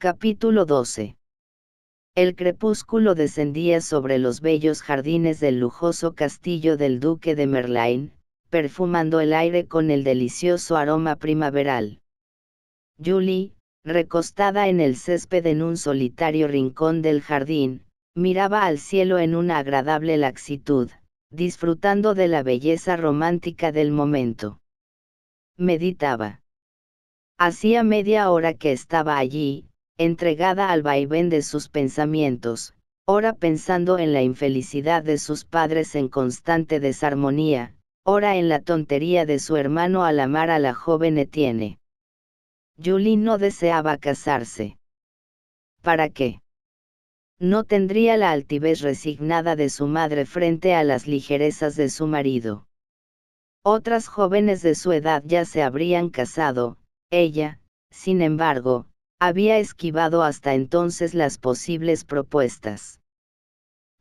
Capítulo 12. El crepúsculo descendía sobre los bellos jardines del lujoso castillo del duque de Merlín, perfumando el aire con el delicioso aroma primaveral. Julie, recostada en el césped en un solitario rincón del jardín, miraba al cielo en una agradable laxitud, disfrutando de la belleza romántica del momento. Meditaba. Hacía media hora que estaba allí, entregada al vaivén de sus pensamientos, ora pensando en la infelicidad de sus padres en constante desarmonía, ora en la tontería de su hermano al amar a la joven Etienne. Julie no deseaba casarse. ¿Para qué? No tendría la altivez resignada de su madre frente a las ligerezas de su marido. Otras jóvenes de su edad ya se habrían casado, ella, sin embargo, había esquivado hasta entonces las posibles propuestas.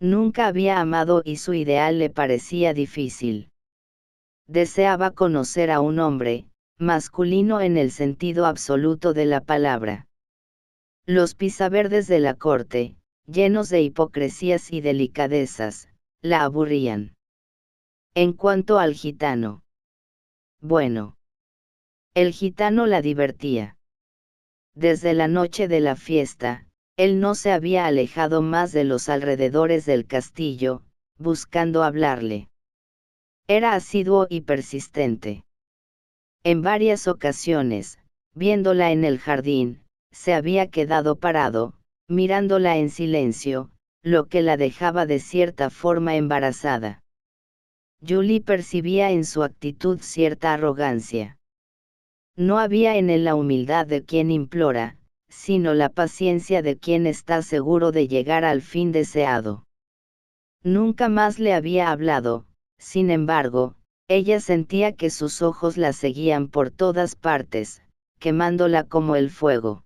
Nunca había amado y su ideal le parecía difícil. Deseaba conocer a un hombre, masculino en el sentido absoluto de la palabra. Los pisaverdes de la corte, llenos de hipocresías y delicadezas, la aburrían. En cuanto al gitano. Bueno. El gitano la divertía. Desde la noche de la fiesta, él no se había alejado más de los alrededores del castillo, buscando hablarle. Era asiduo y persistente. En varias ocasiones, viéndola en el jardín, se había quedado parado, mirándola en silencio, lo que la dejaba de cierta forma embarazada. Julie percibía en su actitud cierta arrogancia. No había en él la humildad de quien implora, sino la paciencia de quien está seguro de llegar al fin deseado. Nunca más le había hablado, sin embargo, ella sentía que sus ojos la seguían por todas partes, quemándola como el fuego.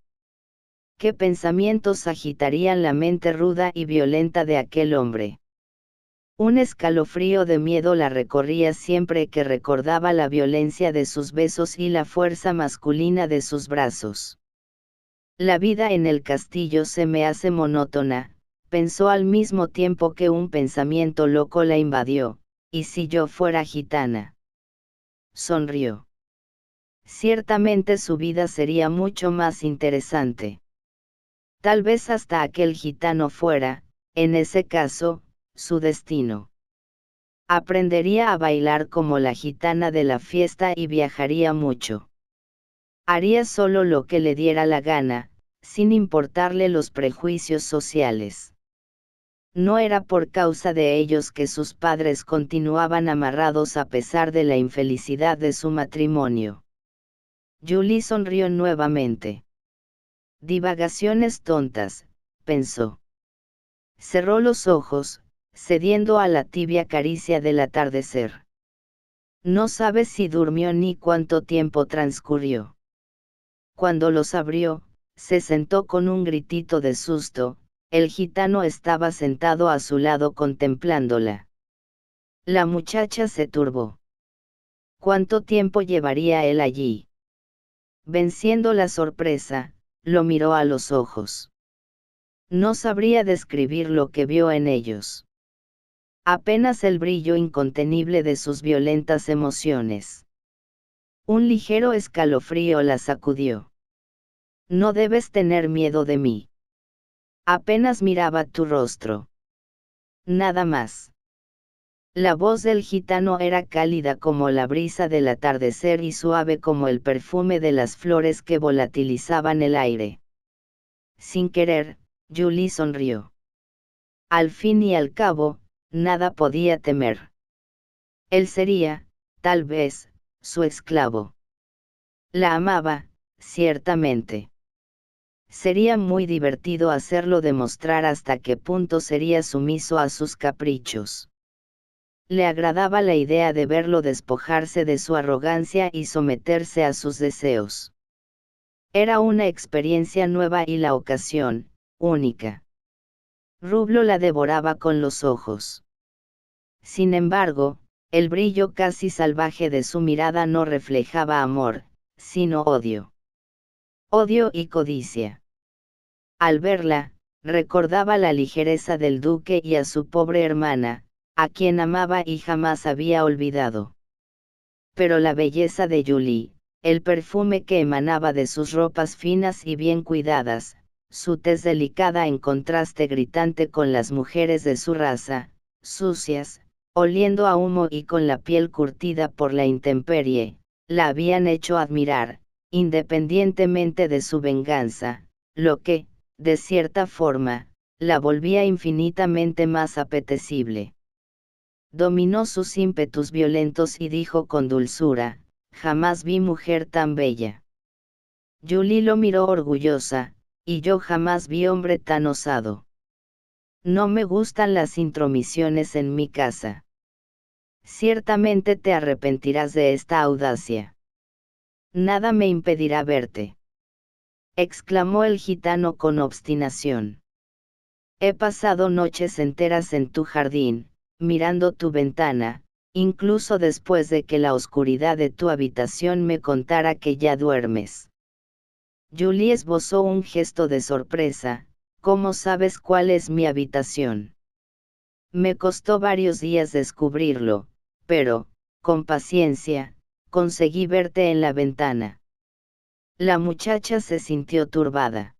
¿Qué pensamientos agitarían la mente ruda y violenta de aquel hombre? Un escalofrío de miedo la recorría siempre que recordaba la violencia de sus besos y la fuerza masculina de sus brazos. La vida en el castillo se me hace monótona, pensó al mismo tiempo que un pensamiento loco la invadió, ¿y si yo fuera gitana? Sonrió. Ciertamente su vida sería mucho más interesante. Tal vez hasta aquel gitano fuera, en ese caso, su destino. Aprendería a bailar como la gitana de la fiesta y viajaría mucho. Haría solo lo que le diera la gana, sin importarle los prejuicios sociales. No era por causa de ellos que sus padres continuaban amarrados a pesar de la infelicidad de su matrimonio. Julie sonrió nuevamente. Divagaciones tontas, pensó. Cerró los ojos, cediendo a la tibia caricia del atardecer. No sabe si durmió ni cuánto tiempo transcurrió. Cuando los abrió, se sentó con un gritito de susto, el gitano estaba sentado a su lado contemplándola. La muchacha se turbó. ¿Cuánto tiempo llevaría él allí? Venciendo la sorpresa, lo miró a los ojos. No sabría describir lo que vio en ellos. Apenas el brillo incontenible de sus violentas emociones. Un ligero escalofrío la sacudió. No debes tener miedo de mí. Apenas miraba tu rostro. Nada más. La voz del gitano era cálida como la brisa del atardecer y suave como el perfume de las flores que volatilizaban el aire. Sin querer, Julie sonrió. Al fin y al cabo, nada podía temer. Él sería, tal vez, su esclavo. La amaba, ciertamente. Sería muy divertido hacerlo demostrar hasta qué punto sería sumiso a sus caprichos. Le agradaba la idea de verlo despojarse de su arrogancia y someterse a sus deseos. Era una experiencia nueva y la ocasión, única. Rublo la devoraba con los ojos. Sin embargo, el brillo casi salvaje de su mirada no reflejaba amor, sino odio. Odio y codicia. Al verla, recordaba la ligereza del duque y a su pobre hermana, a quien amaba y jamás había olvidado. Pero la belleza de Julie, el perfume que emanaba de sus ropas finas y bien cuidadas, su tez delicada en contraste gritante con las mujeres de su raza, sucias, oliendo a humo y con la piel curtida por la intemperie, la habían hecho admirar, independientemente de su venganza, lo que, de cierta forma, la volvía infinitamente más apetecible. Dominó sus ímpetus violentos y dijo con dulzura, jamás vi mujer tan bella. Julie lo miró orgullosa, y yo jamás vi hombre tan osado. No me gustan las intromisiones en mi casa. Ciertamente te arrepentirás de esta audacia. Nada me impedirá verte, exclamó el gitano con obstinación. He pasado noches enteras en tu jardín, mirando tu ventana, incluso después de que la oscuridad de tu habitación me contara que ya duermes. Julie esbozó un gesto de sorpresa. ¿Cómo sabes cuál es mi habitación? Me costó varios días descubrirlo, pero, con paciencia, conseguí verte en la ventana. La muchacha se sintió turbada.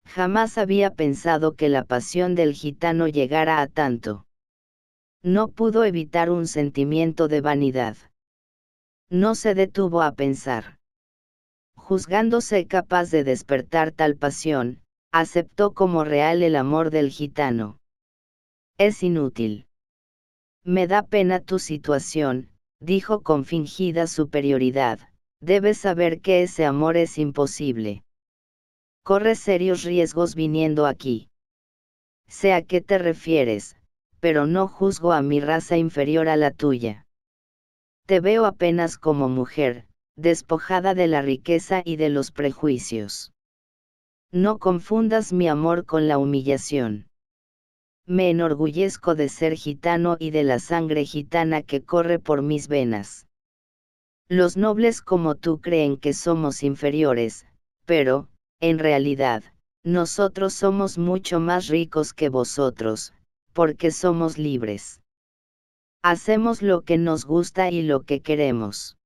Jamás había pensado que la pasión del gitano llegara a tanto. No pudo evitar un sentimiento de vanidad. No se detuvo a pensar. Juzgándose capaz de despertar tal pasión, aceptó como real el amor del gitano. Es inútil. Me da pena tu situación, dijo con fingida superioridad. Debes saber que ese amor es imposible. Corres serios riesgos viniendo aquí. Sé a qué te refieres, pero no juzgo a mi raza inferior a la tuya. Te veo apenas como mujer, despojada de la riqueza y de los prejuicios. No confundas mi amor con la humillación. Me enorgullezco de ser gitano y de la sangre gitana que corre por mis venas. Los nobles como tú creen que somos inferiores, pero, en realidad, nosotros somos mucho más ricos que vosotros, porque somos libres. Hacemos lo que nos gusta y lo que queremos.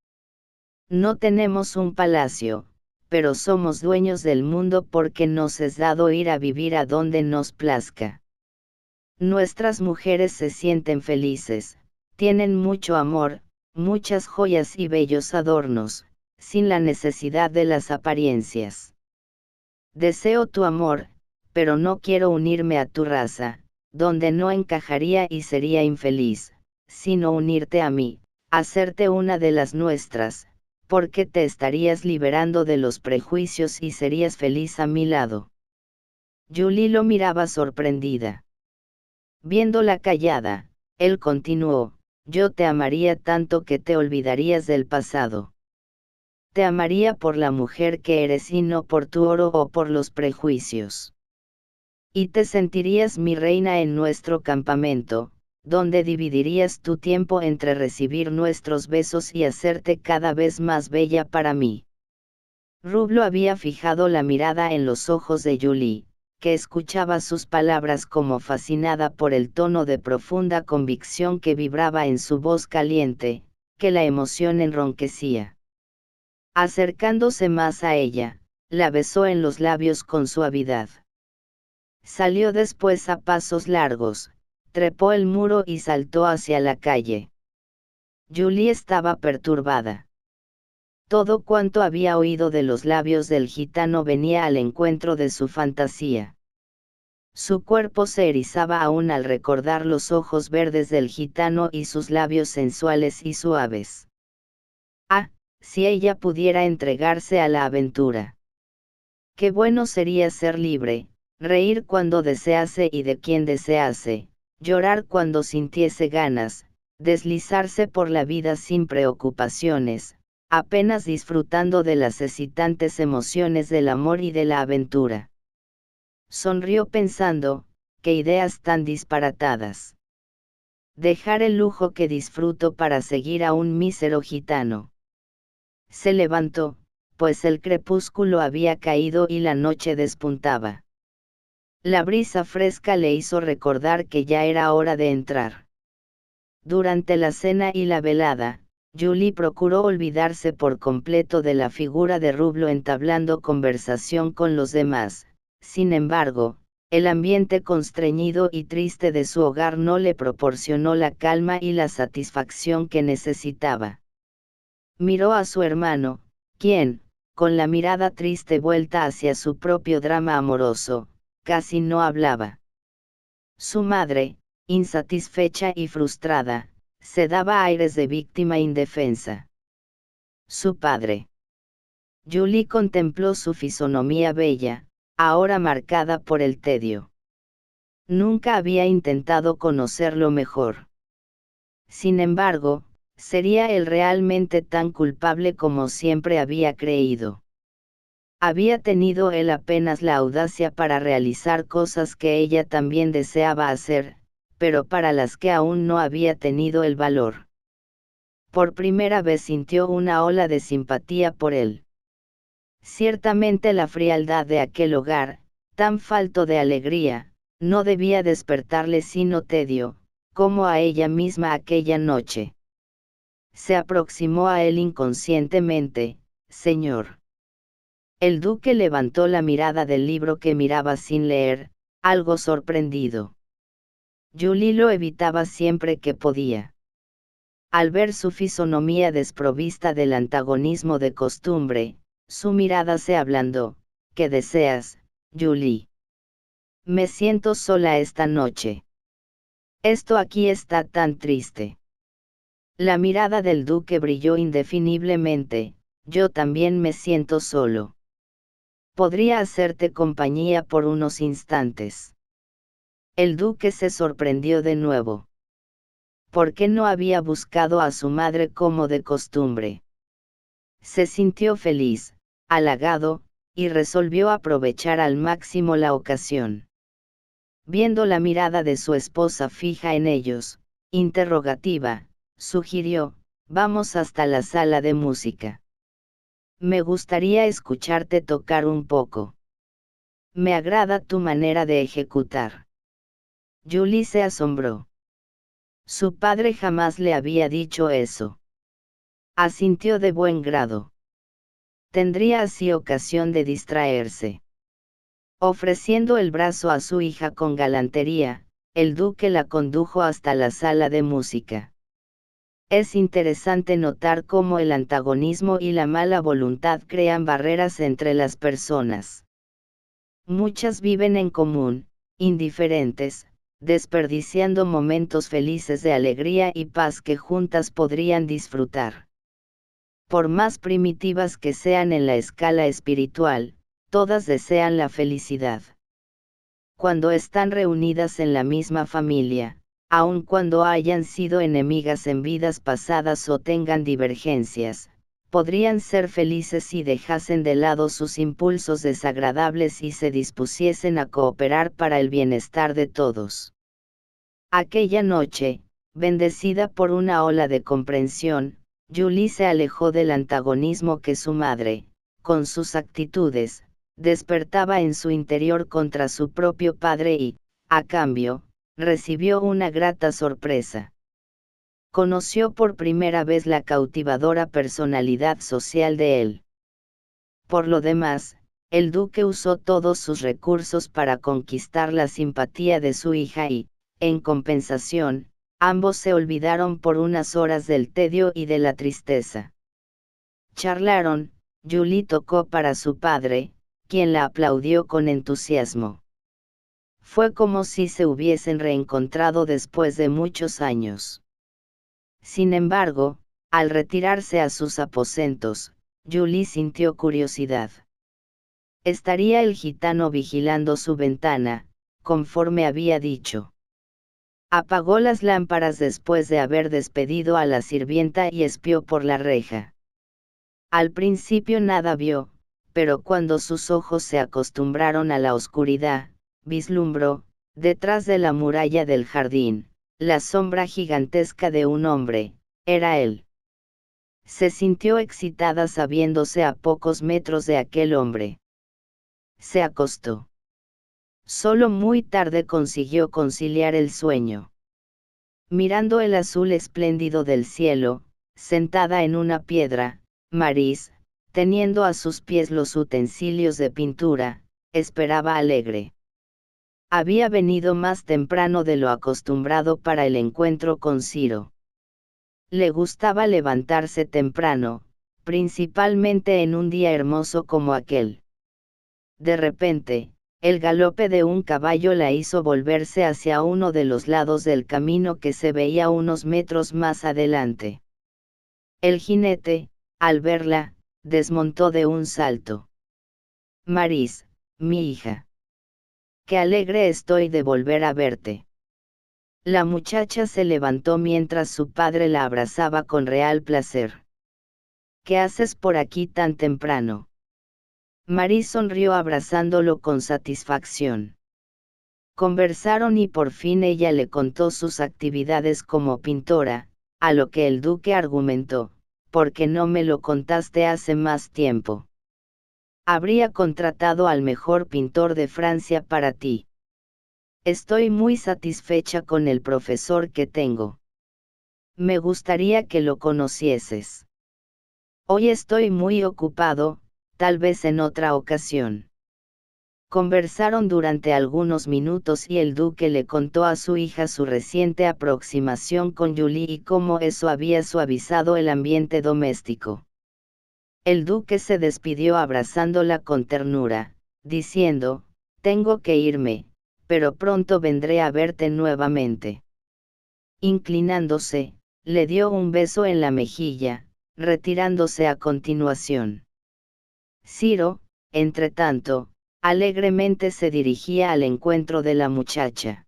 No tenemos un palacio, pero somos dueños del mundo porque nos es dado ir a vivir a donde nos plazca. Nuestras mujeres se sienten felices, tienen mucho amor, muchas joyas y bellos adornos, sin la necesidad de las apariencias. Deseo tu amor, pero no quiero unirme a tu raza, donde no encajaría y sería infeliz, sino unirte a mí, hacerte una de las nuestras, porque te estarías liberando de los prejuicios y serías feliz a mi lado. Julie lo miraba sorprendida. Viéndola callada, él continuó, yo te amaría tanto que te olvidarías del pasado. Te amaría por la mujer que eres y no por tu oro o por los prejuicios. Y te sentirías mi reina en nuestro campamento, donde dividirías tu tiempo entre recibir nuestros besos y hacerte cada vez más bella para mí. Rublo había fijado la mirada en los ojos de Julie, que escuchaba sus palabras como fascinada por el tono de profunda convicción que vibraba en su voz caliente, que la emoción enronquecía. Acercándose más a ella, la besó en los labios con suavidad. Salió después a pasos largos, trepó el muro y saltó hacia la calle. Julie estaba perturbada. Todo cuanto había oído de los labios del gitano venía al encuentro de su fantasía. Su cuerpo se erizaba aún al recordar los ojos verdes del gitano y sus labios sensuales y suaves. Ah, si ella pudiera entregarse a la aventura. Qué bueno sería ser libre, reír cuando desease y de quien desease, llorar cuando sintiese ganas, deslizarse por la vida sin preocupaciones, apenas disfrutando de las excitantes emociones del amor y de la aventura. Sonrió pensando, qué ideas tan disparatadas. Dejar el lujo que disfruto para seguir a un mísero gitano. Se levantó, pues el crepúsculo había caído y la noche despuntaba. La brisa fresca le hizo recordar que ya era hora de entrar. Durante la cena y la velada, Julie procuró olvidarse por completo de la figura de Rublo entablando conversación con los demás. Sin embargo, el ambiente constreñido y triste de su hogar no le proporcionó la calma y la satisfacción que necesitaba. Miró a su hermano, quien, con la mirada triste vuelta hacia su propio drama amoroso, casi no hablaba. Su madre, insatisfecha y frustrada, se daba aires de víctima indefensa. Su padre. Julie contempló su fisonomía bella, ahora marcada por el tedio. Nunca había intentado conocerlo mejor. Sin embargo, ¿sería él realmente tan culpable como siempre había creído? Había tenido él apenas la audacia para realizar cosas que ella también deseaba hacer, pero para las que aún no había tenido el valor. Por primera vez sintió una ola de simpatía por él. Ciertamente la frialdad de aquel hogar, tan falto de alegría, no debía despertarle sino tedio, como a ella misma aquella noche. Se aproximó a él inconscientemente. Señor. El duque levantó la mirada del libro que miraba sin leer, algo sorprendido. Julie lo evitaba siempre que podía. Al ver su fisonomía desprovista del antagonismo de costumbre, su mirada se ablandó. ¿Qué deseas, Julie? Me siento sola esta noche. Esto aquí está tan triste. La mirada del duque brilló indefiniblemente. Yo también me siento solo. Podría hacerte compañía por unos instantes. El duque se sorprendió de nuevo. ¿Por qué no había buscado a su madre como de costumbre? Se sintió feliz, halagado, y resolvió aprovechar al máximo la ocasión. Viendo la mirada de su esposa fija en ellos, interrogativa, sugirió, vamos hasta la sala de música. Me gustaría escucharte tocar un poco. Me agrada tu manera de ejecutar. Julie se asombró. Su padre jamás le había dicho eso. Asintió de buen grado. Tendría así ocasión de distraerse. Ofreciendo el brazo a su hija con galantería, el duque la condujo hasta la sala de música. Es interesante notar cómo el antagonismo y la mala voluntad crean barreras entre las personas. Muchas viven en común, indiferentes, desperdiciando momentos felices de alegría y paz que juntas podrían disfrutar. Por más primitivas que sean en la escala espiritual, todas desean la felicidad. Cuando están reunidas en la misma familia, aun cuando hayan sido enemigas en vidas pasadas o tengan divergencias, podrían ser felices si dejasen de lado sus impulsos desagradables y se dispusiesen a cooperar para el bienestar de todos. Aquella noche, bendecida por una ola de comprensión, Julie se alejó del antagonismo que su madre, con sus actitudes, despertaba en su interior contra su propio padre y, a cambio, recibió una grata sorpresa. Conoció por primera vez la cautivadora personalidad social de él. Por lo demás, el duque usó todos sus recursos para conquistar la simpatía de su hija y, en compensación, ambos se olvidaron por unas horas del tedio y de la tristeza. Charlaron, Julie tocó para su padre, quien la aplaudió con entusiasmo. Fue como si se hubiesen reencontrado después de muchos años. Sin embargo, al retirarse a sus aposentos, Julie sintió curiosidad. Estaría el gitano vigilando su ventana, conforme había dicho. Apagó las lámparas después de haber despedido a la sirvienta y espió por la reja. Al principio nada vio, pero cuando sus ojos se acostumbraron a la oscuridad, vislumbró, detrás de la muralla del jardín, la sombra gigantesca de un hombre. Era él. Se sintió excitada sabiéndose a pocos metros de aquel hombre. Se acostó. Solo muy tarde consiguió conciliar el sueño. Mirando el azul espléndido del cielo, sentada en una piedra, Maris, teniendo a sus pies los utensilios de pintura, esperaba alegre. Había venido más temprano de lo acostumbrado para el encuentro con Ciro. Le gustaba levantarse temprano, principalmente en un día hermoso como aquel. De repente, el galope de un caballo la hizo volverse hacia uno de los lados del camino que se veía unos metros más adelante. El jinete, al verla, desmontó de un salto. Maris, mi hija. Qué alegre estoy de volver a verte. La muchacha se levantó mientras su padre la abrazaba con real placer. ¿Qué haces por aquí tan temprano? Maris sonrió abrazándolo con satisfacción. Conversaron y por fin ella le contó sus actividades como pintora, a lo que el duque argumentó, ¿por qué no me lo contaste hace más tiempo? Habría contratado al mejor pintor de Francia para ti. Estoy muy satisfecha con el profesor que tengo. Me gustaría que lo conocieses. Hoy estoy muy ocupado, tal vez en otra ocasión. Conversaron durante algunos minutos y el duque le contó a su hija su reciente aproximación con Julie y cómo eso había suavizado el ambiente doméstico. El duque se despidió abrazándola con ternura, diciendo, tengo que irme, pero pronto vendré a verte nuevamente. Inclinándose, le dio un beso en la mejilla, retirándose a continuación. Ciro, entretanto, alegremente se dirigía al encuentro de la muchacha.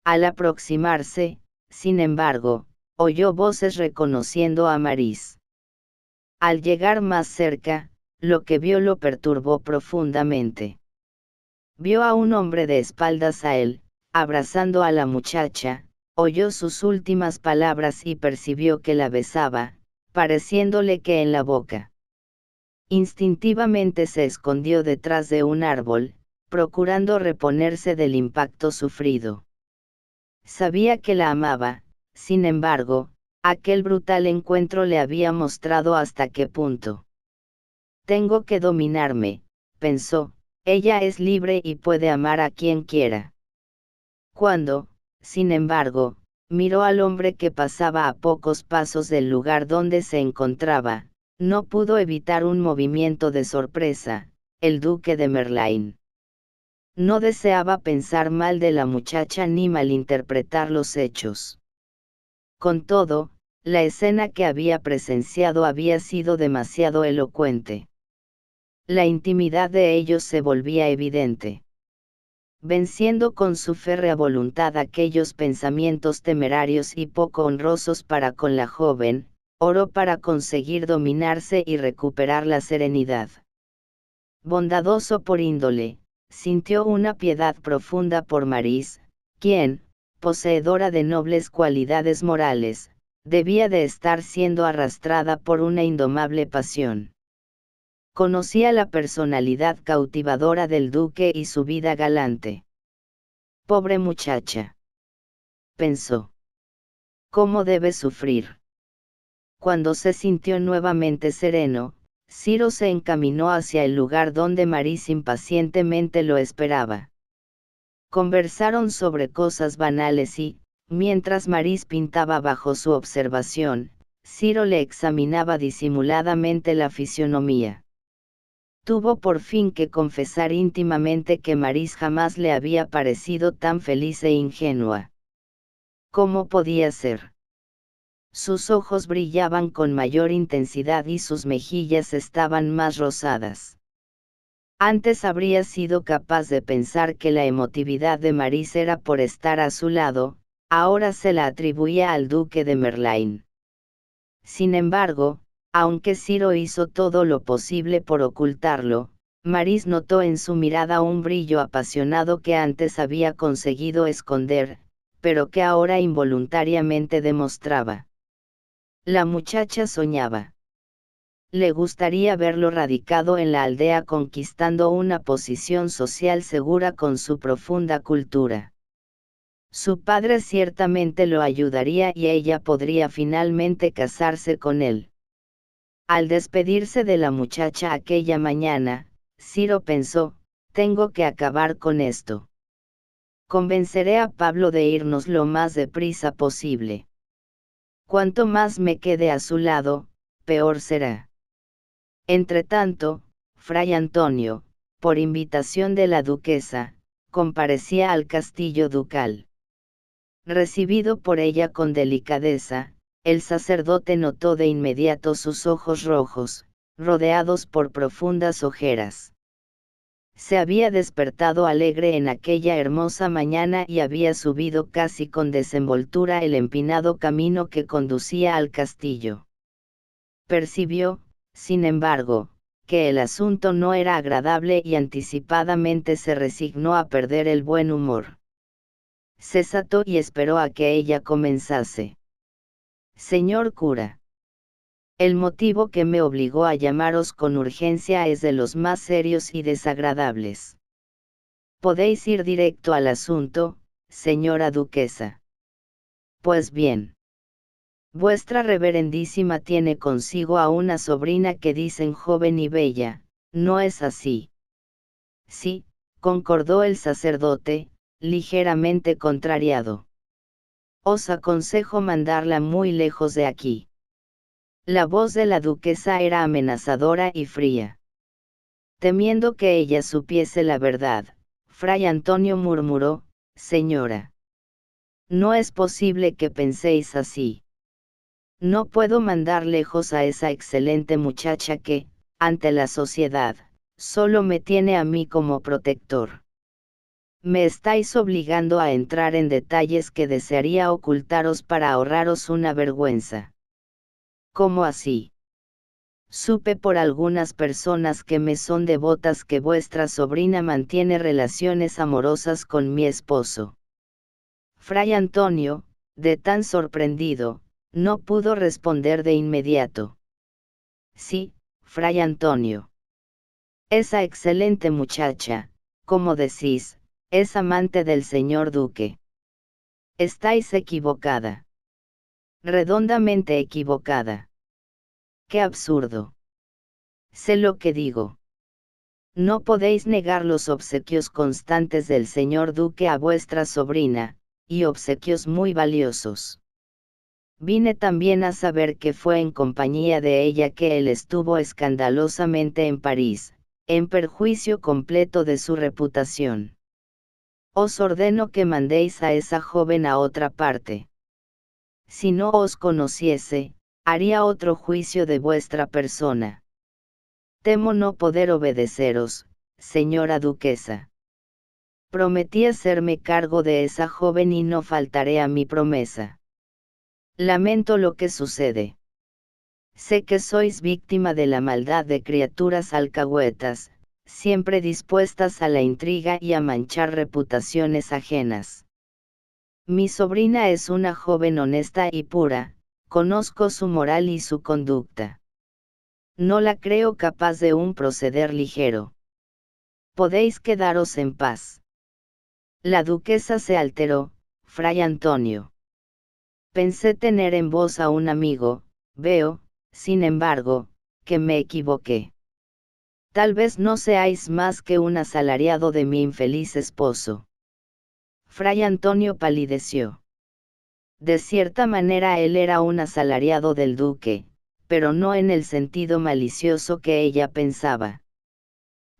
Al aproximarse, sin embargo, oyó voces reconociendo a Maris. Al llegar más cerca, lo que vio lo perturbó profundamente. Vio a un hombre de espaldas a él, abrazando a la muchacha, oyó sus últimas palabras y percibió que la besaba, pareciéndole que en la boca. Instintivamente se escondió detrás de un árbol, procurando reponerse del impacto sufrido. Sabía que la amaba, sin embargo, aquel brutal encuentro le había mostrado hasta qué punto. Tengo que dominarme, pensó, ella es libre y puede amar a quien quiera. Cuando, sin embargo, miró al hombre que pasaba a pocos pasos del lugar donde se encontraba, no pudo evitar un movimiento de sorpresa, el duque de Merlín. No deseaba pensar mal de la muchacha ni malinterpretar los hechos. Con todo, la escena que había presenciado había sido demasiado elocuente. La intimidad de ellos se volvía evidente. Venciendo con su férrea voluntad aquellos pensamientos temerarios y poco honrosos para con la joven, oró para conseguir dominarse y recuperar la serenidad. Bondadoso por índole, sintió una piedad profunda por Maris, quien, poseedora de nobles cualidades morales, debía de estar siendo arrastrada por una indomable pasión. Conocía la personalidad cautivadora del duque y su vida galante. Pobre muchacha, pensó. ¿Cómo debe sufrir? Cuando se sintió nuevamente sereno, Ciro se encaminó hacia el lugar donde Maris impacientemente lo esperaba. Conversaron sobre cosas banales y, mientras Maris pintaba bajo su observación, Ciro le examinaba disimuladamente la fisionomía. Tuvo por fin que confesar íntimamente que Maris jamás le había parecido tan feliz e ingenua. ¿Cómo podía ser? Sus ojos brillaban con mayor intensidad y sus mejillas estaban más rosadas. Antes habría sido capaz de pensar que la emotividad de Maris era por estar a su lado, ahora se la atribuía al duque de Merlín. Sin embargo, aunque Ciro hizo todo lo posible por ocultarlo, Maris notó en su mirada un brillo apasionado que antes había conseguido esconder, pero que ahora involuntariamente demostraba. La muchacha soñaba. le gustaría verlo radicado en la aldea conquistando una posición social segura con su profunda cultura. Su padre ciertamente lo ayudaría y ella podría finalmente casarse con él. Al despedirse de la muchacha aquella mañana, Ciro pensó, tengo que acabar con esto. Convenceré a Pablo de irnos lo más deprisa posible. Cuanto más me quede a su lado, peor será. Entretanto, Fray Antonio, por invitación de la duquesa, comparecía al castillo ducal. Recibido por ella con delicadeza, el sacerdote notó de inmediato sus ojos rojos, rodeados por profundas ojeras. Se había despertado alegre en aquella hermosa mañana y había subido casi con desenvoltura el empinado camino que conducía al castillo. Percibió, sin embargo, que el asunto no era agradable y anticipadamente se resignó a perder el buen humor. Se sentó y esperó a que ella comenzase. Señor cura. El motivo que me obligó a llamaros con urgencia es de los más serios y desagradables. Podéis ir directo al asunto, señora duquesa. Pues bien. Vuestra reverendísima tiene consigo a una sobrina que dicen joven y bella, ¿no es así? Sí, concordó el sacerdote, ligeramente contrariado. Os aconsejo mandarla muy lejos de aquí. La voz de la duquesa era amenazadora y fría. Temiendo que ella supiese la verdad, Fray Antonio murmuró, señora. No es posible que penséis así. No puedo mandar lejos a esa excelente muchacha que, ante la sociedad, solo me tiene a mí como protector. Me estáis obligando a entrar en detalles que desearía ocultaros para ahorraros una vergüenza. ¿Cómo así? Supe por algunas personas que me son devotas que vuestra sobrina mantiene relaciones amorosas con mi esposo. Fray Antonio, de tan sorprendido, no pudo responder de inmediato. Sí, Fray Antonio. Esa excelente muchacha, como decís, es amante del señor duque. Estáis equivocada. Redondamente equivocada. ¡Qué absurdo! Sé lo que digo. No podéis negar los obsequios constantes del señor duque a vuestra sobrina, y obsequios muy valiosos. Vine también a saber que fue en compañía de ella que él estuvo escandalosamente en París, en perjuicio completo de su reputación. Os ordeno que mandéis a esa joven a otra parte. Si no os conociese, haría otro juicio de vuestra persona. Temo no poder obedeceros, señora duquesa. Prometí hacerme cargo de esa joven y no faltaré a mi promesa. Lamento lo que sucede. Sé que sois víctima de la maldad de criaturas alcahuetas, siempre dispuestas a la intriga y a manchar reputaciones ajenas. Mi sobrina es una joven honesta y pura, conozco su moral y su conducta. No la creo capaz de un proceder ligero. Podéis quedaros en paz. La duquesa se alteró, Fray Antonio. Pensé tener en vos a un amigo, veo, sin embargo, que me equivoqué. Tal vez no seáis más que un asalariado de mi infeliz esposo. Fray Antonio palideció. De cierta manera él era un asalariado del duque, pero no en el sentido malicioso que ella pensaba.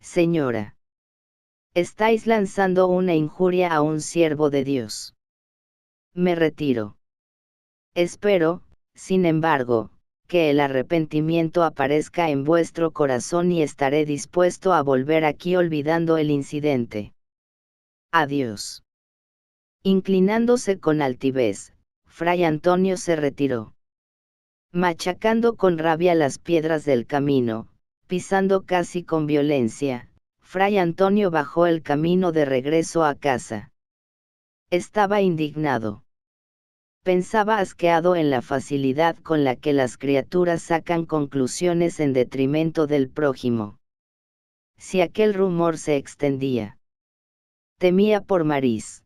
Señora. Estáis lanzando una injuria a un siervo de Dios. Me retiro. Espero, sin embargo, que el arrepentimiento aparezca en vuestro corazón y estaré dispuesto a volver aquí olvidando el incidente. Adiós. Inclinándose con altivez, Fray Antonio se retiró. Machacando con rabia las piedras del camino, pisando casi con violencia, Fray Antonio bajó el camino de regreso a casa. Estaba indignado. Pensaba asqueado en la facilidad con la que las criaturas sacan conclusiones en detrimento del prójimo. Si aquel rumor se extendía. Temía por Maris.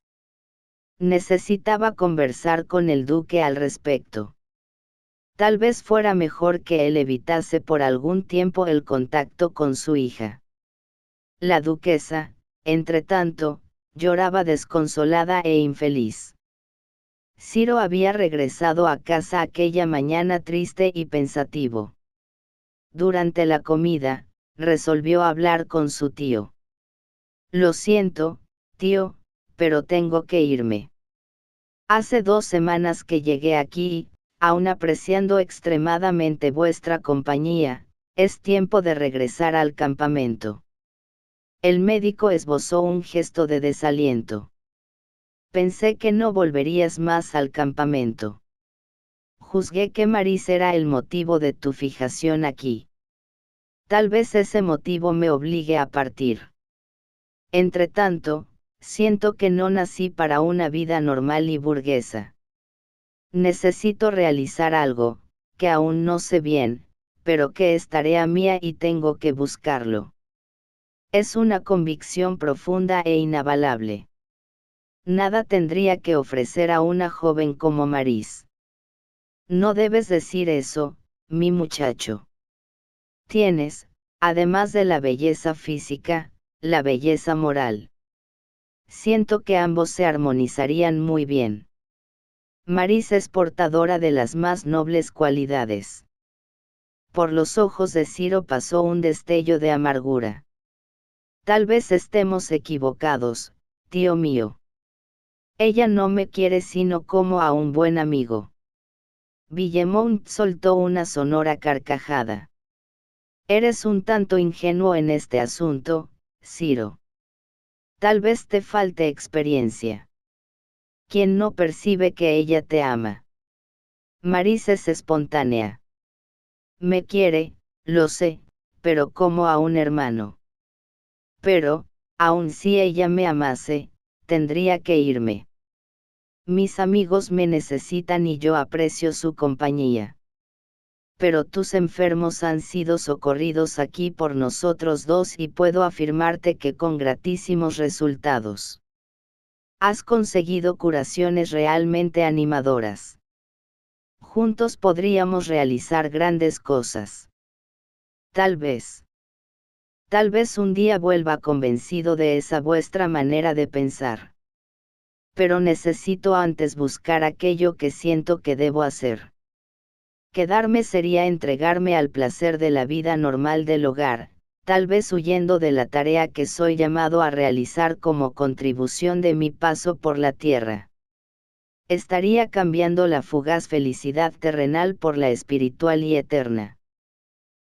Necesitaba conversar con el duque al respecto. Tal vez fuera mejor que él evitase por algún tiempo el contacto con su hija. La duquesa, entretanto, lloraba desconsolada e infeliz. Ciro había regresado a casa aquella mañana triste y pensativo. Durante la comida, resolvió hablar con su tío. Lo siento, tío, pero tengo que irme. Hace 2 semanas que llegué aquí y, aun apreciando extremadamente vuestra compañía, es tiempo de regresar al campamento. El médico esbozó un gesto de desaliento. Pensé que no volverías más al campamento. Juzgué que Maris era el motivo de tu fijación aquí. Tal vez ese motivo me obligue a partir. Entretanto, siento que no nací para una vida normal y burguesa. Necesito realizar algo, que aún no sé bien, pero que es tarea mía y tengo que buscarlo. Es una convicción profunda e inabalable. Nada tendría que ofrecer a una joven como Maris. No debes decir eso, mi muchacho. Tienes, además de la belleza física, la belleza moral. Siento que ambos se armonizarían muy bien. Maris es portadora de las más nobles cualidades. Por los ojos de Ciro pasó un destello de amargura. Tal vez estemos equivocados, tío mío. Ella no me quiere sino como a un buen amigo. Villemont soltó una sonora carcajada. Eres un tanto ingenuo en este asunto, Ciro. Tal vez te falte experiencia. ¿Quién no percibe que ella te ama? Maris es espontánea. Me quiere, lo sé, pero como a un hermano. Pero, aun si ella me amase, tendría que irme. Mis amigos me necesitan y yo aprecio su compañía. Pero tus enfermos han sido socorridos aquí por nosotros dos y puedo afirmarte que con gratísimos resultados. Has conseguido curaciones realmente animadoras. Juntos podríamos realizar grandes cosas. Tal vez un día vuelva convencido de esa vuestra manera de pensar. Pero necesito antes buscar aquello que siento que debo hacer. Quedarme sería entregarme al placer de la vida normal del hogar, tal vez huyendo de la tarea que soy llamado a realizar como contribución de mi paso por la tierra. Estaría cambiando la fugaz felicidad terrenal por la espiritual y eterna.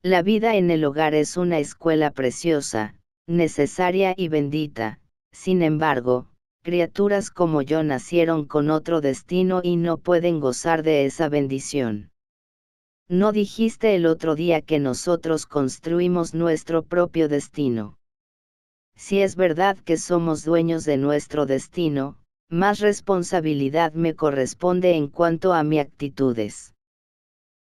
La vida en el hogar es una escuela preciosa, necesaria y bendita. Sin embargo, criaturas como yo nacieron con otro destino y no pueden gozar de esa bendición. ¿No dijiste el otro día que nosotros construimos nuestro propio destino? Si es verdad que somos dueños de nuestro destino, más responsabilidad me corresponde en cuanto a mis actitudes.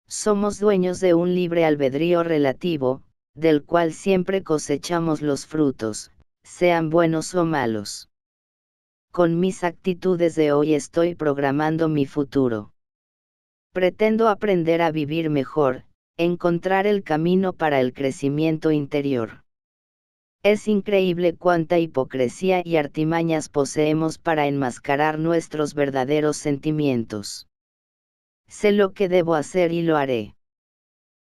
Somos dueños de un libre albedrío relativo, del cual siempre cosechamos los frutos, sean buenos o malos. Con mis actitudes de hoy estoy programando mi futuro. Pretendo aprender a vivir mejor, encontrar el camino para el crecimiento interior. Es increíble cuánta hipocresía y artimañas poseemos para enmascarar nuestros verdaderos sentimientos. Sé lo que debo hacer y lo haré.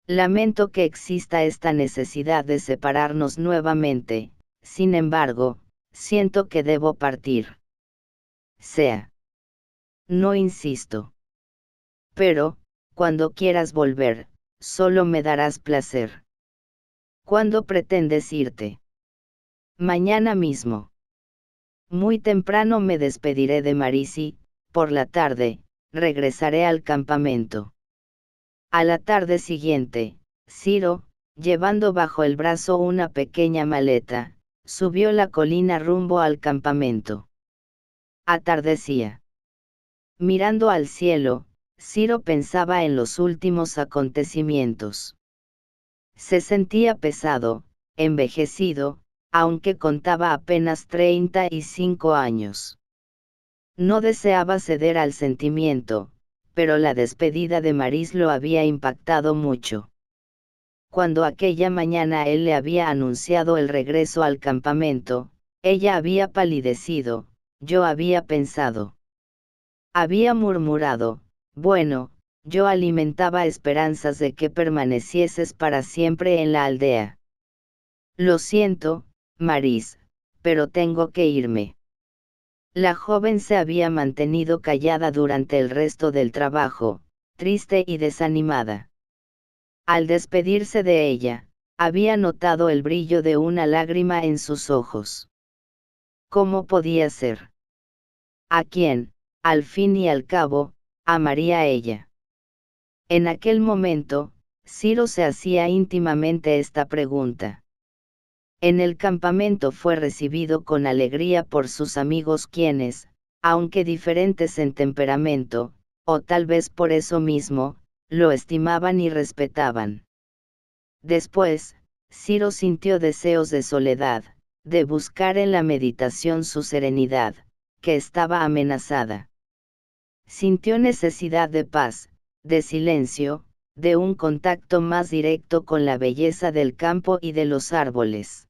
Lamento que exista esta necesidad de separarnos nuevamente, sin embargo, siento que debo partir. Sea. No insisto. Pero, cuando quieras volver, solo me darás placer. ¿Cuándo pretendes irte? Mañana mismo. Muy temprano me despediré de Maris y, por la tarde, regresaré al campamento. A la tarde siguiente, Ciro, llevando bajo el brazo una pequeña maleta, subió la colina rumbo al campamento. Atardecía. Mirando al cielo, Ciro pensaba en los últimos acontecimientos. Se sentía pesado, envejecido, aunque contaba apenas 35 años. No deseaba ceder al sentimiento, pero la despedida de Maris lo había impactado mucho. Cuando aquella mañana él le había anunciado el regreso al campamento, ella había palidecido, yo había pensado. Había murmurado, bueno, yo alimentaba esperanzas de que permanecieses para siempre en la aldea. Lo siento, Maris, pero tengo que irme. La joven se había mantenido callada durante el resto del trabajo, triste y desanimada. Al despedirse de ella, había notado el brillo de una lágrima en sus ojos. ¿Cómo podía ser? ¿A quién, al fin y al cabo, amaría ella? En aquel momento, Ciro se hacía íntimamente esta pregunta. En el campamento fue recibido con alegría por sus amigos quienes, aunque diferentes en temperamento, o tal vez por eso mismo, lo estimaban y respetaban. Después, Ciro sintió deseos de soledad, de buscar en la meditación su serenidad, que estaba amenazada. Sintió necesidad de paz, de silencio, de un contacto más directo con la belleza del campo y de los árboles.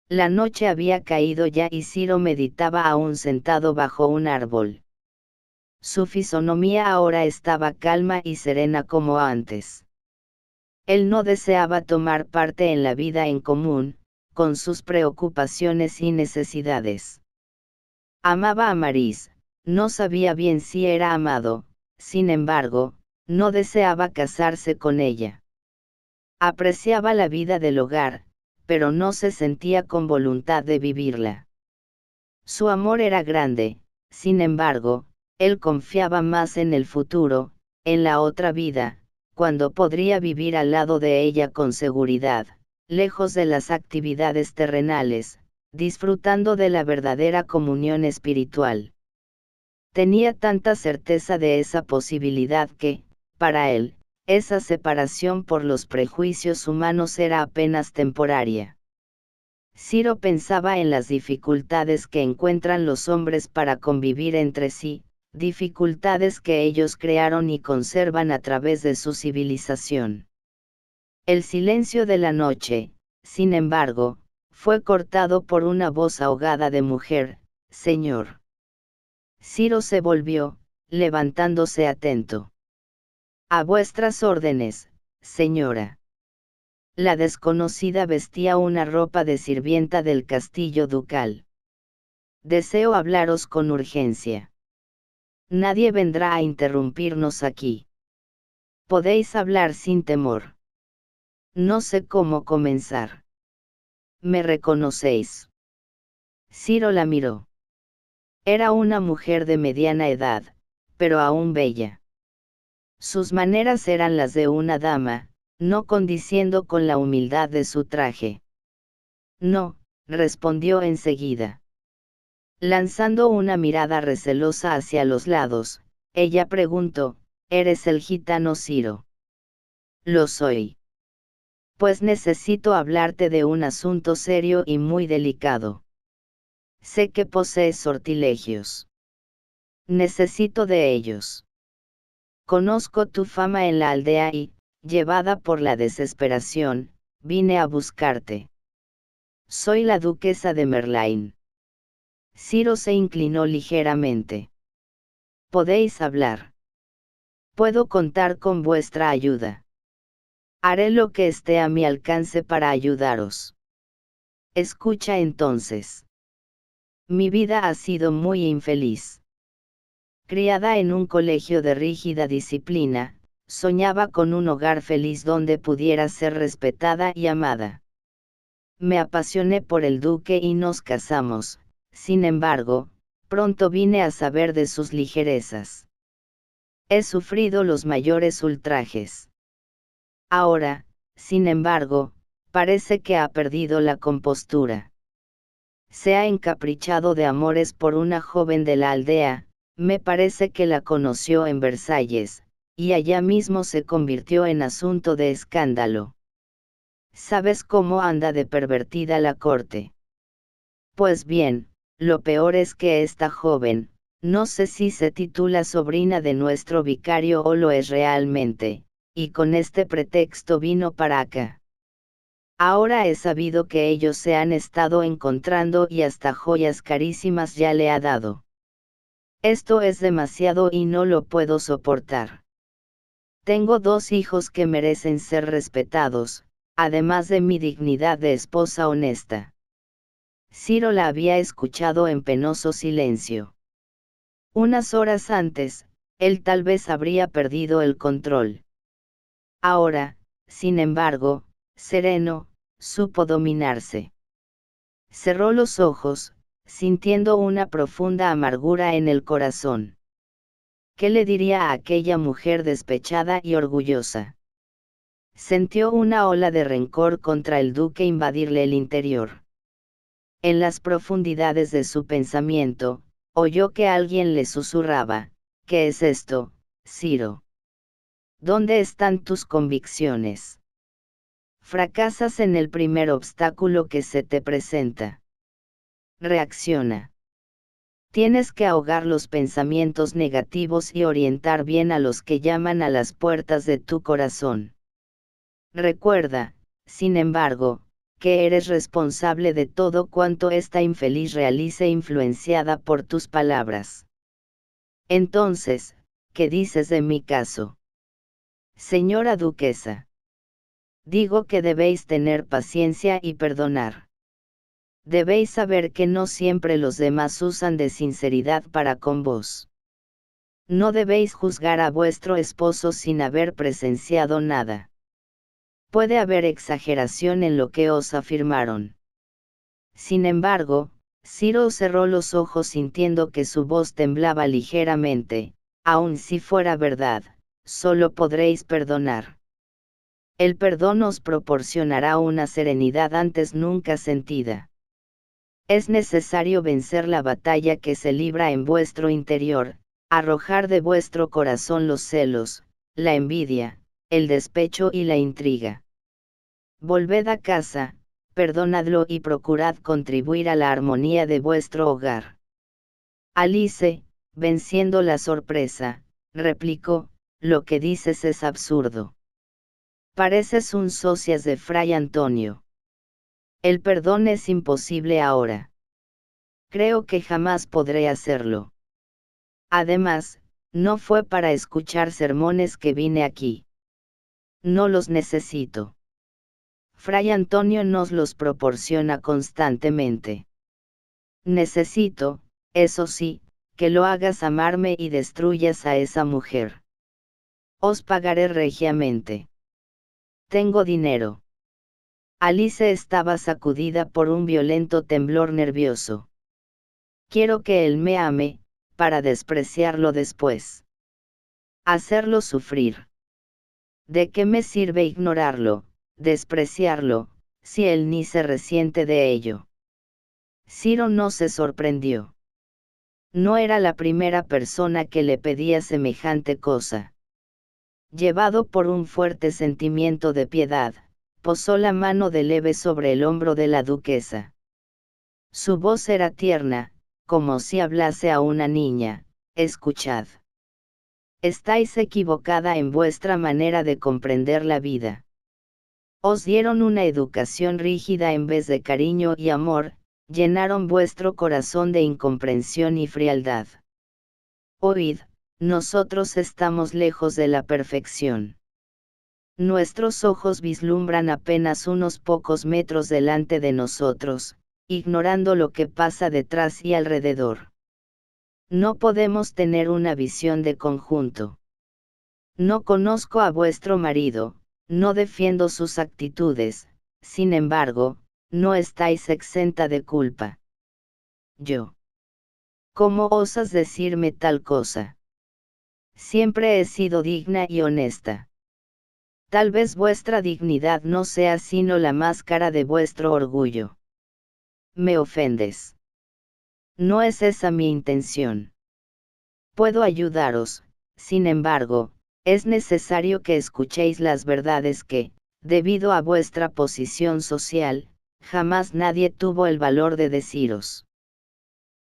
La noche había caído ya y Ciro meditaba aún sentado bajo un árbol. Su fisonomía ahora estaba calma y serena como antes. Él no deseaba tomar parte en la vida en común, con sus preocupaciones y necesidades. Amaba a Maris, no sabía bien si era amado, sin embargo, no deseaba casarse con ella. Apreciaba la vida del hogar, pero no se sentía con voluntad de vivirla. Su amor era grande, sin embargo, él confiaba más en el futuro, en la otra vida, cuando podría vivir al lado de ella con seguridad, lejos de las actividades terrenales, disfrutando de la verdadera comunión espiritual. Tenía tanta certeza de esa posibilidad que, para él, esa separación por los prejuicios humanos era apenas temporaria. Ciro pensaba en las dificultades que encuentran los hombres para convivir entre sí, dificultades que ellos crearon y conservan a través de su civilización. El silencio de la noche, sin embargo, fue cortado por una voz ahogada de mujer, «Señor». Ciro se volvió, levantándose atento. «A vuestras órdenes, señora». La desconocida vestía una ropa de sirvienta del castillo ducal. «Deseo hablaros con urgencia. Nadie vendrá a interrumpirnos aquí. Podéis hablar sin temor. No sé cómo comenzar. ¿Me reconocéis?». Ciro la miró. Era una mujer de mediana edad, pero aún bella. Sus maneras eran las de una dama, no condiciendo con la humildad de su traje. «No», respondió enseguida. Lanzando una mirada recelosa hacia los lados, ella preguntó, «¿Eres el gitano Ciro?». «Lo soy». «Pues necesito hablarte de un asunto serio y muy delicado. Sé que posees sortilegios. Necesito de ellos. Conozco tu fama en la aldea y, llevada por la desesperación, vine a buscarte. Soy la duquesa de Merlín». Ciro se inclinó ligeramente. «Podéis hablar. Puedo contar con vuestra ayuda. Haré lo que esté a mi alcance para ayudaros. Escucha entonces. Mi vida ha sido muy infeliz. Criada en un colegio de rígida disciplina, soñaba con un hogar feliz donde pudiera ser respetada y amada. Me apasioné por el duque y nos casamos, sin embargo, pronto vine a saber de sus ligerezas. He sufrido los mayores ultrajes. Ahora, sin embargo, parece que ha perdido la compostura. Se ha encaprichado de amores por una joven de la aldea, me parece que la conoció en Versalles, y allá mismo se convirtió en asunto de escándalo. ¿Sabes cómo anda de pervertida la corte? Pues bien, lo peor es que esta joven, no sé si se titula sobrina de nuestro vicario o lo es realmente, y con este pretexto vino para acá. Ahora he sabido que ellos se han estado encontrando y hasta joyas carísimas ya le ha dado. Esto es demasiado y no lo puedo soportar. Tengo 2 hijos que merecen ser respetados, además de mi dignidad de esposa honesta. Ciro la había escuchado en penoso silencio. Unas horas antes, él tal vez habría perdido el control. Ahora, sin embargo, sereno, supo dominarse. Cerró los ojos, sintiendo una profunda amargura en el corazón. ¿Qué le diría a aquella mujer despechada y orgullosa? Sintió una ola de rencor contra el duque invadirle el interior. En las profundidades de su pensamiento, oyó que alguien le susurraba: ¿qué es esto, Ciro? ¿Dónde están tus convicciones? Fracasas en el primer obstáculo que se te presenta. Reacciona. Tienes que ahogar los pensamientos negativos y orientar bien a los que llaman a las puertas de tu corazón. Recuerda, sin embargo, que eres responsable de todo cuanto esta infeliz realice influenciada por tus palabras. Entonces, ¿qué dices de mi caso? Señora duquesa. Digo que debéis tener paciencia y perdonar. Debéis saber que no siempre los demás usan de sinceridad para con vos. No debéis juzgar a vuestro esposo sin haber presenciado nada. Puede haber exageración en lo que os afirmaron. Sin embargo, Ciro cerró los ojos sintiendo que su voz temblaba ligeramente. Aun si fuera verdad, solo podréis perdonar. El perdón os proporcionará una serenidad antes nunca sentida. Es necesario vencer la batalla que se libra en vuestro interior, arrojar de vuestro corazón los celos, la envidia, el despecho y la intriga. Volved a casa, perdonadlo y procurad contribuir a la armonía de vuestro hogar. Alice, venciendo la sorpresa, replicó: lo que dices es absurdo. Pareces un socias de Fray Antonio. El perdón es imposible ahora. Creo que jamás podré hacerlo. Además, no fue para escuchar sermones que vine aquí. No los necesito. Fray Antonio nos los proporciona constantemente. Necesito, eso sí, que lo hagas amarme y destruyas a esa mujer. Os pagaré regiamente. Tengo dinero. Alice estaba sacudida por un violento temblor nervioso. Quiero que él me ame, para despreciarlo después. Hacerlo sufrir. ¿De qué me sirve ignorarlo, despreciarlo, si él ni se resiente de ello? Ciro no se sorprendió. No era la primera persona que le pedía semejante cosa. Llevado por un fuerte sentimiento de piedad, posó la mano de leve sobre el hombro de la duquesa. Su voz era tierna, como si hablase a una niña: escuchad. Estáis equivocada en vuestra manera de comprender la vida. Os dieron una educación rígida en vez de cariño y amor, llenaron vuestro corazón de incomprensión y frialdad. Oíd, nosotros estamos lejos de la perfección. Nuestros ojos vislumbran apenas unos pocos metros delante de nosotros, ignorando lo que pasa detrás y alrededor. No podemos tener una visión de conjunto. No conozco a vuestro marido, no defiendo sus actitudes, sin embargo, no estáis exenta de culpa. Yo. ¿Cómo osas decirme tal cosa? Siempre he sido digna y honesta. Tal vez vuestra dignidad no sea sino la máscara de vuestro orgullo. Me ofendes. No es esa mi intención. Puedo ayudaros, sin embargo, es necesario que escuchéis las verdades que, debido a vuestra posición social, jamás nadie tuvo el valor de deciros.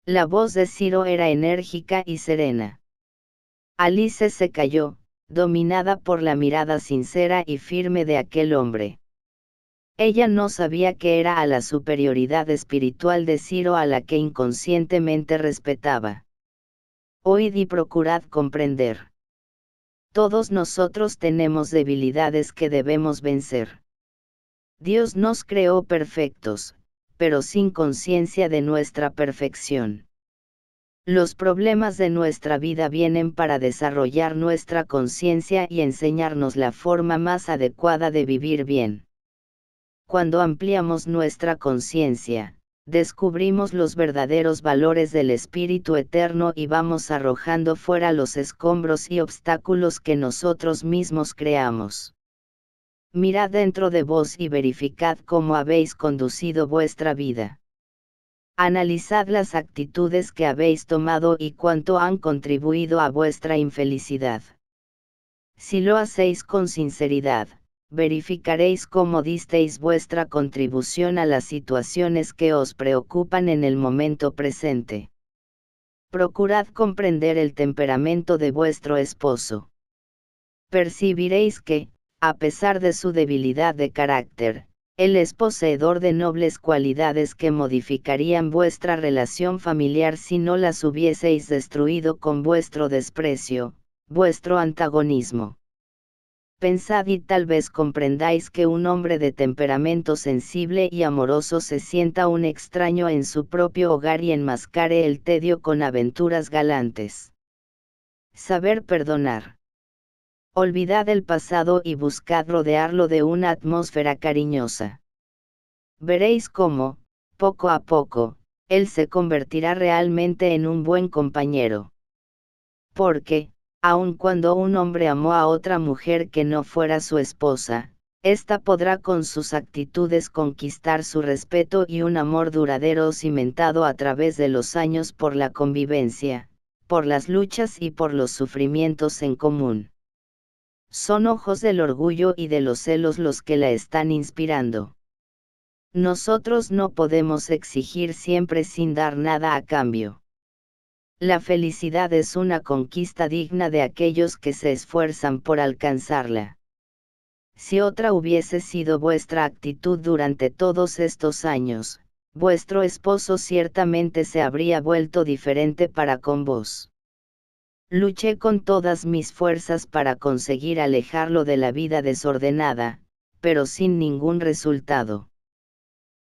La voz de Ciro era enérgica y serena. Alice se calló, dominada por la mirada sincera y firme de aquel hombre. Ella no sabía que era a la superioridad espiritual de Ciro a la que inconscientemente respetaba. Oíd y procurad comprender. Todos nosotros tenemos debilidades que debemos vencer. Dios nos creó perfectos, pero sin conciencia de nuestra perfección. Los problemas de nuestra vida vienen para desarrollar nuestra conciencia y enseñarnos la forma más adecuada de vivir bien. Cuando ampliamos nuestra conciencia, descubrimos los verdaderos valores del Espíritu Eterno y vamos arrojando fuera los escombros y obstáculos que nosotros mismos creamos. Mirad dentro de vos y verificad cómo habéis conducido vuestra vida. Analizad las actitudes que habéis tomado y cuánto han contribuido a vuestra infelicidad. Si lo hacéis con sinceridad, verificaréis cómo disteis vuestra contribución a las situaciones que os preocupan en el momento presente. Procurad comprender el temperamento de vuestro esposo. Percibiréis que, a pesar de su debilidad de carácter, él es poseedor de nobles cualidades que modificarían vuestra relación familiar si no las hubieseis destruido con vuestro desprecio, vuestro antagonismo. Pensad y tal vez comprendáis que un hombre de temperamento sensible y amoroso se sienta un extraño en su propio hogar y enmascare el tedio con aventuras galantes. Saber perdonar. Olvidad el pasado y buscad rodearlo de una atmósfera cariñosa. Veréis cómo, poco a poco, él se convertirá realmente en un buen compañero. Porque, aun cuando un hombre amó a otra mujer que no fuera su esposa, ésta podrá con sus actitudes conquistar su respeto y un amor duradero cimentado a través de los años por la convivencia, por las luchas y por los sufrimientos en común. Son ojos del orgullo y de los celos los que la están inspirando. Nosotros no podemos exigir siempre sin dar nada a cambio. La felicidad es una conquista digna de aquellos que se esfuerzan por alcanzarla. Si otra hubiese sido vuestra actitud durante todos estos años, vuestro esposo ciertamente se habría vuelto diferente para con vos. Luché con todas mis fuerzas para conseguir alejarlo de la vida desordenada, pero sin ningún resultado.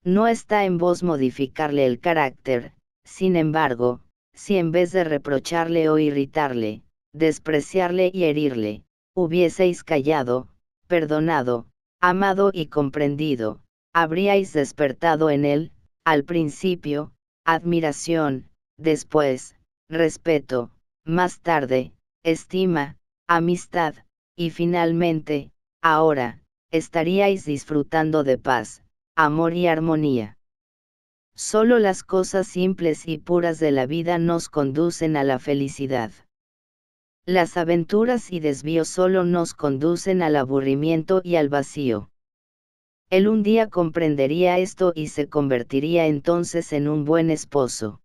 No está en vos modificarle el carácter, sin embargo, si en vez de reprocharle o irritarle, despreciarle y herirle, hubieseis callado, perdonado, amado y comprendido, habríais despertado en él, al principio, admiración, después, respeto, más tarde, estima, amistad, y finalmente, ahora, estaríais disfrutando de paz, amor y armonía. Solo las cosas simples y puras de la vida nos conducen a la felicidad. Las aventuras y desvíos solo nos conducen al aburrimiento y al vacío. Él un día comprendería esto y se convertiría entonces en un buen esposo.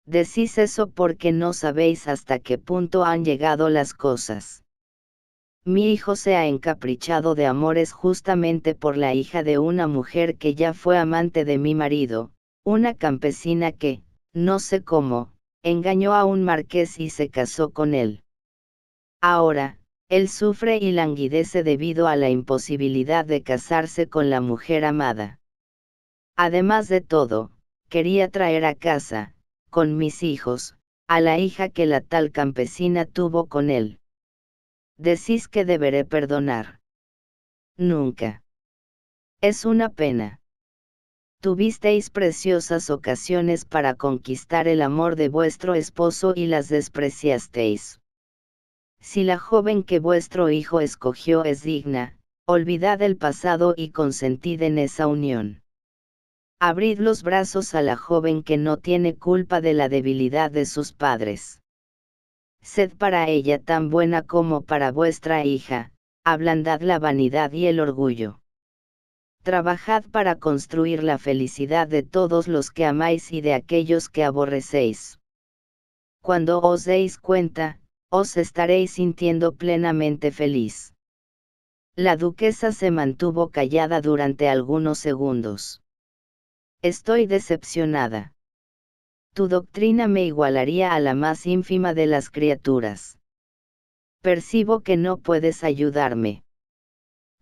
Decís eso porque no sabéis hasta qué punto han llegado las cosas. Mi hijo se ha encaprichado de amores justamente por la hija de una mujer que ya fue amante de mi marido, una campesina que, no sé cómo, engañó a un marqués y se casó con él. Ahora, él sufre y languidece debido a la imposibilidad de casarse con la mujer amada. Además de todo, quería traer a casa, con mis hijos, a la hija que la tal campesina tuvo con él. Decís que deberé perdonar. Nunca. Es una pena. Tuvisteis preciosas ocasiones para conquistar el amor de vuestro esposo y las despreciasteis. Si la joven que vuestro hijo escogió es digna, olvidad el pasado y consentid en esa unión. Abrid los brazos a la joven que no tiene culpa de la debilidad de sus padres. Sed para ella tan buena como para vuestra hija, ablandad la vanidad y el orgullo. Trabajad para construir la felicidad de todos los que amáis y de aquellos que aborrecéis. Cuando os deis cuenta, os estaréis sintiendo plenamente feliz. La duquesa se mantuvo callada durante algunos segundos. Estoy decepcionada. Tu doctrina me igualaría a la más ínfima de las criaturas. Percibo que no puedes ayudarme.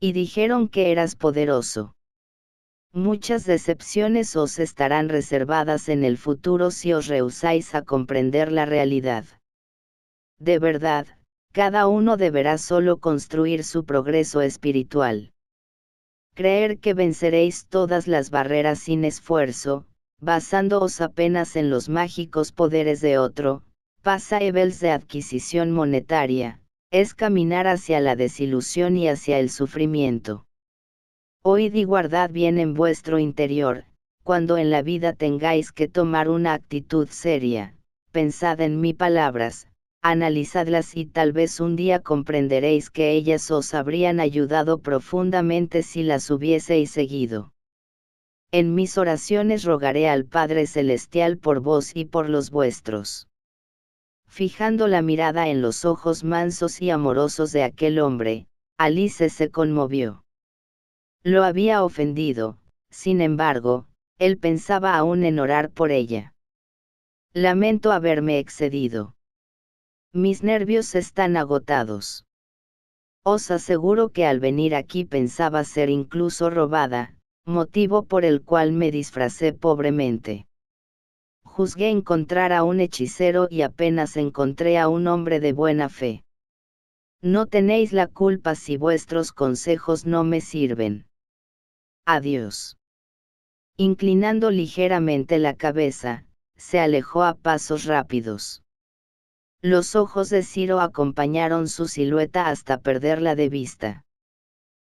Y dijeron que eras poderoso. Muchas decepciones os estarán reservadas en el futuro si os rehusáis a comprender la realidad. De verdad, cada uno deberá solo construir su progreso espiritual. Creer que venceréis todas las barreras sin esfuerzo, basándoos apenas en los mágicos poderes de otro, pasables de adquisición monetaria, es caminar hacia la desilusión y hacia el sufrimiento. Oíd y guardad bien en vuestro interior, cuando en la vida tengáis que tomar una actitud seria, pensad en mis palabras, analizadlas y tal vez un día comprenderéis que ellas os habrían ayudado profundamente si las hubieseis seguido. En mis oraciones rogaré al Padre Celestial por vos y por los vuestros. Fijando la mirada en los ojos mansos y amorosos de aquel hombre, Alice se conmovió. Lo había ofendido, sin embargo, él pensaba aún en orar por ella. Lamento haberme excedido. Mis nervios están agotados. Os aseguro que al venir aquí pensaba ser incluso robada, motivo por el cual me disfracé pobremente. Juzgué encontrar a un hechicero y apenas encontré a un hombre de buena fe. No tenéis la culpa si vuestros consejos no me sirven. Adiós. Inclinando ligeramente la cabeza, se alejó a pasos rápidos. Los ojos de Ciro acompañaron su silueta hasta perderla de vista.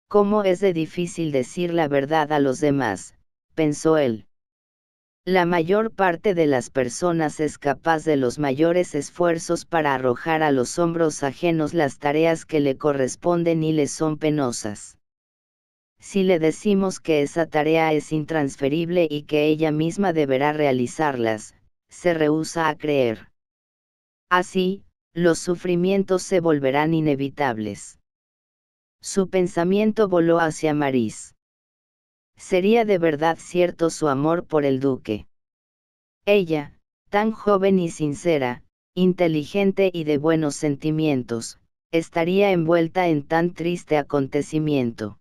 ¿Cómo es de difícil decir la verdad a los demás?, pensó él. La mayor parte de las personas es capaz de los mayores esfuerzos para arrojar a los hombros ajenos las tareas que le corresponden y le son penosas. Si le decimos que esa tarea es intransferible y que ella misma deberá realizarlas, se rehúsa a creer. Así, los sufrimientos se volverán inevitables. Su pensamiento voló hacia Maris. ¿Sería de verdad cierto su amor por el duque? Ella, tan joven y sincera, inteligente y de buenos sentimientos, estaría envuelta en tan triste acontecimiento.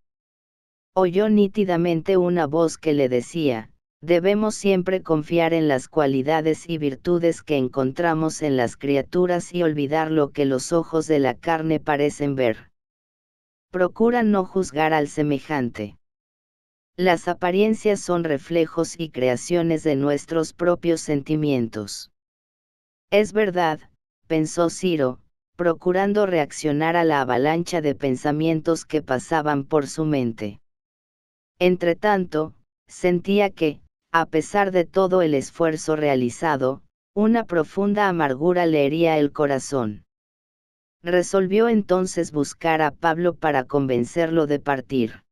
Oyó nítidamente una voz que le decía: debemos siempre confiar en las cualidades y virtudes que encontramos en las criaturas y olvidar lo que los ojos de la carne parecen ver. Procura no juzgar al semejante. Las apariencias son reflejos y creaciones de nuestros propios sentimientos. Es verdad, pensó Ciro, procurando reaccionar a la avalancha de pensamientos que pasaban por su mente. Entretanto, sentía que, a pesar de todo el esfuerzo realizado, una profunda amargura le hería el corazón. Resolvió entonces buscar a Pablo para convencerlo de partir.